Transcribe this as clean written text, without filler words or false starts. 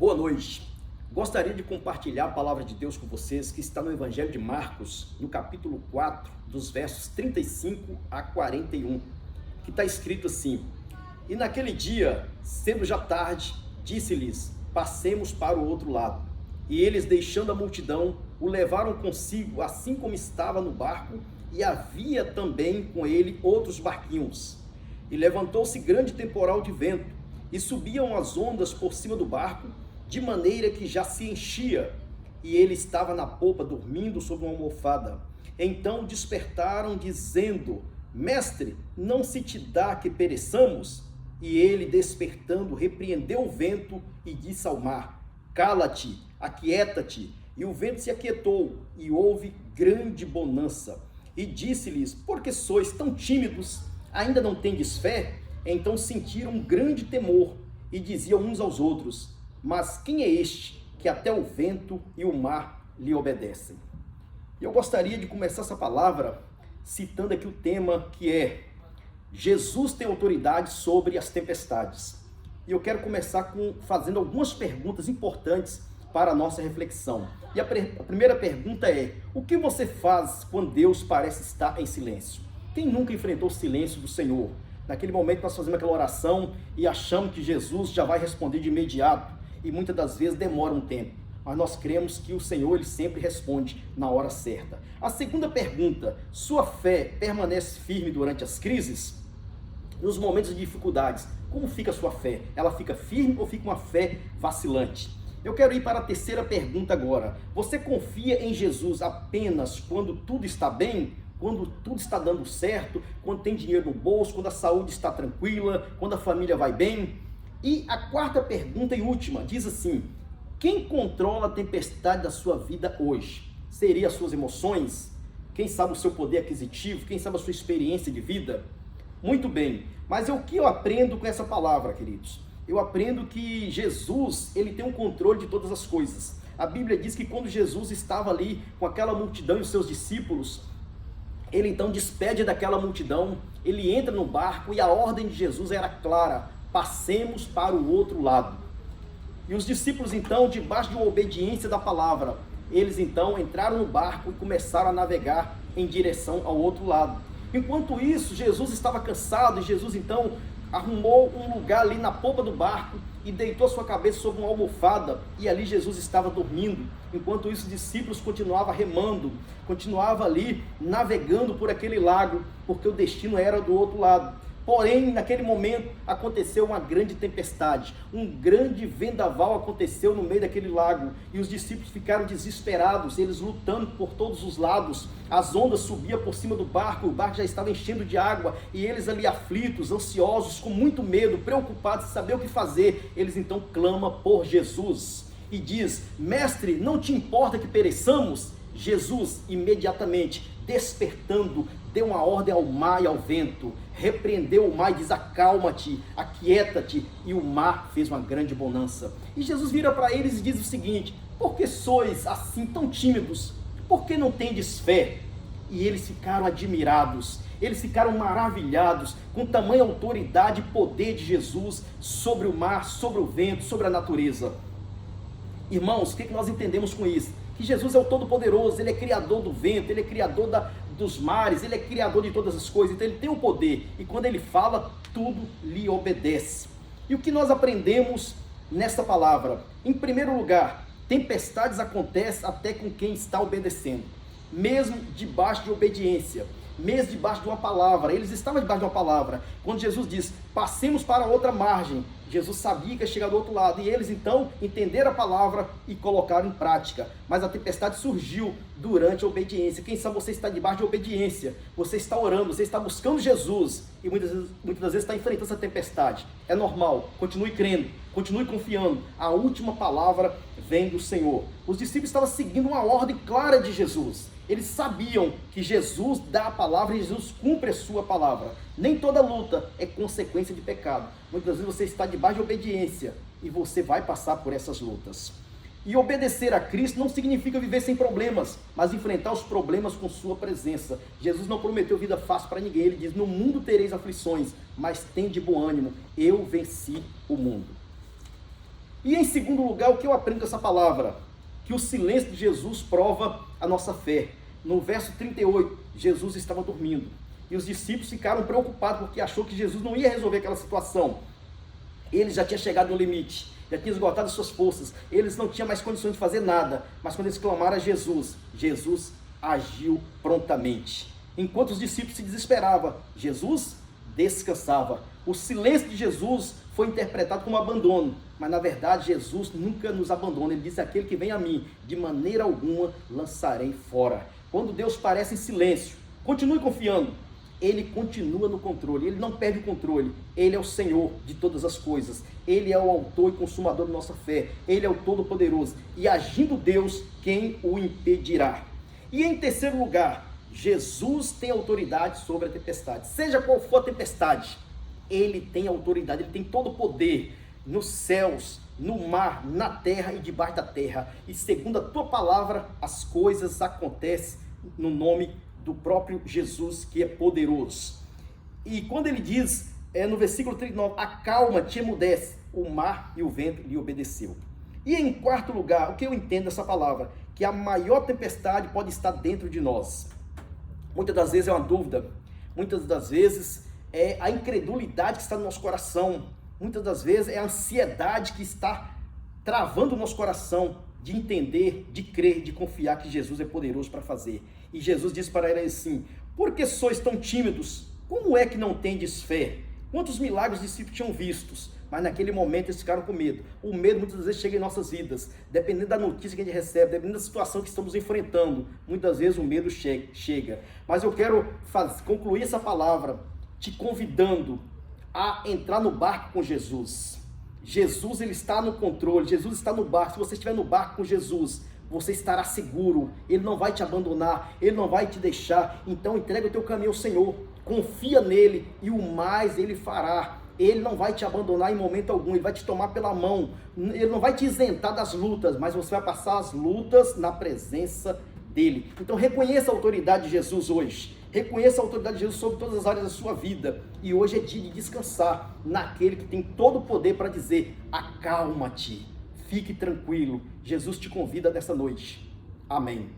Boa noite. Gostaria de compartilhar a palavra de Deus com vocês, que está no Evangelho de Marcos, no capítulo 4, dos versos 35 a 41, que está escrito assim: E naquele dia, sendo já tarde, disse-lhes: Passemos para o outro lado. E eles, deixando a multidão, o levaram consigo, assim como estava no barco, e havia também com ele outros barquinhos. E levantou-se grande temporal de vento, e subiam as ondas por cima do barco, de maneira que já se enchia, e ele estava na popa, dormindo sobre uma almofada. Então despertaram, dizendo: Mestre, não se te dá que pereçamos? E ele, despertando, repreendeu o vento e disse ao mar: Cala-te, aquieta-te. E o vento se aquietou, e houve grande bonança. E disse-lhes: Por que sois tão tímidos? Ainda não tendes fé? Então sentiram um grande temor, e diziam uns aos outros: Mas quem é este, que até o vento e o mar lhe obedecem? Eu gostaria de começar essa palavra citando aqui o tema, que é: Jesus tem autoridade sobre as tempestades. E eu quero começar fazendo algumas perguntas importantes para a nossa reflexão. E a primeira pergunta é: o que você faz quando Deus parece estar em silêncio? Quem nunca enfrentou o silêncio do Senhor? Naquele momento nós fazemos aquela oração e achamos que Jesus já vai responder de imediato, e muitas das vezes demora um tempo, mas nós cremos que o Senhor ele sempre responde na hora certa. A segunda pergunta: sua fé permanece firme durante as crises? Nos momentos de dificuldades, como fica a sua fé? Ela fica firme ou fica uma fé vacilante? Eu quero ir para a terceira pergunta agora. Você confia em Jesus apenas quando tudo está bem? Quando tudo está dando certo? Quando tem dinheiro no bolso? Quando a saúde está tranquila? Quando a família vai bem? E a quarta pergunta e última diz assim: quem controla a tempestade da sua vida hoje? Seria as suas emoções? Quem sabe o seu poder aquisitivo? Quem sabe a sua experiência de vida? Muito bem, mas o que eu aprendo com essa palavra, queridos? Eu aprendo que Jesus, ele tem um controle de todas as coisas. A Bíblia diz que quando Jesus estava ali com aquela multidão e os seus discípulos, ele então despede daquela multidão, ele entra no barco e a ordem de Jesus era clara: passemos para o outro lado. E os discípulos então, debaixo de uma obediência da palavra, eles então entraram no barco e começaram a navegar em direção ao outro lado. Enquanto isso, Jesus estava cansado e Jesus então arrumou um lugar ali na popa do barco e deitou sua cabeça sobre uma almofada, e ali Jesus estava dormindo. Enquanto isso, os discípulos continuavam remando, continuavam ali navegando por aquele lago, porque o destino era do outro lado. Porém, naquele momento, aconteceu uma grande tempestade, um grande vendaval aconteceu no meio daquele lago, e os discípulos ficaram desesperados, eles lutando por todos os lados, as ondas subiam por cima do barco, o barco já estava enchendo de água, e eles ali aflitos, ansiosos, com muito medo, preocupados em saber o que fazer, eles então clamam por Jesus, e diz: Mestre, não te importa que pereçamos? Jesus, imediatamente, despertando, deu uma ordem ao mar e ao vento, repreendeu o mar e diz: acalma-te, aquieta-te, e o mar fez uma grande bonança. E Jesus vira para eles e diz o seguinte: por que sois assim tão tímidos? Por que não tendes fé? E eles ficaram admirados, eles ficaram maravilhados com tamanha autoridade e poder de Jesus sobre o mar, sobre o vento, sobre a natureza. Irmãos, o que nós entendemos com isso? Que Jesus é o Todo-Poderoso, ele é criador do vento, ele é criador dos mares, ele é criador de todas as coisas, então ele tem o poder, e quando ele fala, tudo lhe obedece. E o que nós aprendemos nessa palavra? Em primeiro lugar, tempestades acontecem até com quem está obedecendo, mesmo debaixo de obediência, mesmo debaixo de uma palavra. Eles estavam debaixo de uma palavra. Quando Jesus diz: passemos para a outra margem, Jesus sabia que ia chegar do outro lado, e eles então entenderam a palavra e colocaram em prática. Mas a tempestade surgiu durante a obediência. Quem sabe você está debaixo de obediência, você está orando, você está buscando Jesus, e muitas das vezes está enfrentando essa tempestade. É normal, continue crendo, continue confiando, a última palavra vem do Senhor. Os discípulos estavam seguindo uma ordem clara de Jesus. Eles sabiam que Jesus dá a palavra e Jesus cumpre a sua palavra. Nem toda luta é consequência de pecado. Muitas vezes você está debaixo de obediência e você vai passar por essas lutas. E obedecer a Cristo não significa viver sem problemas, mas enfrentar os problemas com sua presença. Jesus não prometeu vida fácil para ninguém. Ele diz: no mundo tereis aflições, mas tende bom ânimo, eu venci o mundo. E em segundo lugar, o que eu aprendo com essa palavra? Que o silêncio de Jesus prova a nossa fé. No verso 38, Jesus estava dormindo. E os discípulos ficaram preocupados porque achou que Jesus não ia resolver aquela situação. Ele já tinha chegado no limite, já tinha esgotado as suas forças. Eles não tinham mais condições de fazer nada. Mas quando eles clamaram a Jesus, Jesus agiu prontamente. Enquanto os discípulos se desesperavam, Jesus descansava. O silêncio de Jesus foi interpretado como abandono, mas na verdade Jesus nunca nos abandona. Ele disse: aquele que vem a mim, de maneira alguma lançarei fora. Quando Deus parece em silêncio, continue confiando. Ele continua no controle, Ele não perde o controle. Ele é o Senhor de todas as coisas. Ele é o autor e consumador da nossa fé. Ele é o Todo-Poderoso. E agindo Deus, quem o impedirá? E em terceiro lugar, Jesus tem autoridade sobre a tempestade. Seja qual for a tempestade, Ele tem autoridade, Ele tem todo o poder nos céus, no mar, na terra e debaixo da terra. E segundo a Tua palavra, as coisas acontecem no nome do próprio Jesus, que é poderoso. E quando Ele diz, no versículo 39, acalma-te, emudece, o mar e o vento lhe obedeceu. E em quarto lugar, o que eu entendo dessa palavra? Que a maior tempestade pode estar dentro de nós. Muitas das vezes é uma dúvida, muitas das vezes é a incredulidade que está no nosso coração, muitas das vezes é a ansiedade que está travando o nosso coração de entender, de crer, de confiar que Jesus é poderoso para fazer. E Jesus disse para eles assim: por que sois tão tímidos? Como é que não tendes fé? Quantos milagres os discípulos tinham vistos? Mas naquele momento eles ficaram com medo. O medo muitas vezes chega em nossas vidas, dependendo da notícia que a gente recebe, dependendo da situação que estamos enfrentando. Muitas vezes o medo chega. Mas eu quero concluir essa palavra te convidando a entrar no barco com Jesus. Jesus, Ele está no controle, Jesus está no barco. Se você estiver no barco com Jesus, você estará seguro. Ele não vai te abandonar, Ele não vai te deixar. Então entrega o teu caminho ao Senhor, confia nele e o mais Ele fará. Ele não vai te abandonar em momento algum, Ele vai te tomar pela mão, Ele não vai te isentar das lutas, mas você vai passar as lutas na presença dEle. Então reconheça a autoridade de Jesus hoje, reconheça a autoridade de Jesus sobre todas as áreas da sua vida, e hoje é dia de descansar naquele que tem todo o poder para dizer: acalma-te, fique tranquilo. Jesus te convida nessa noite. Amém.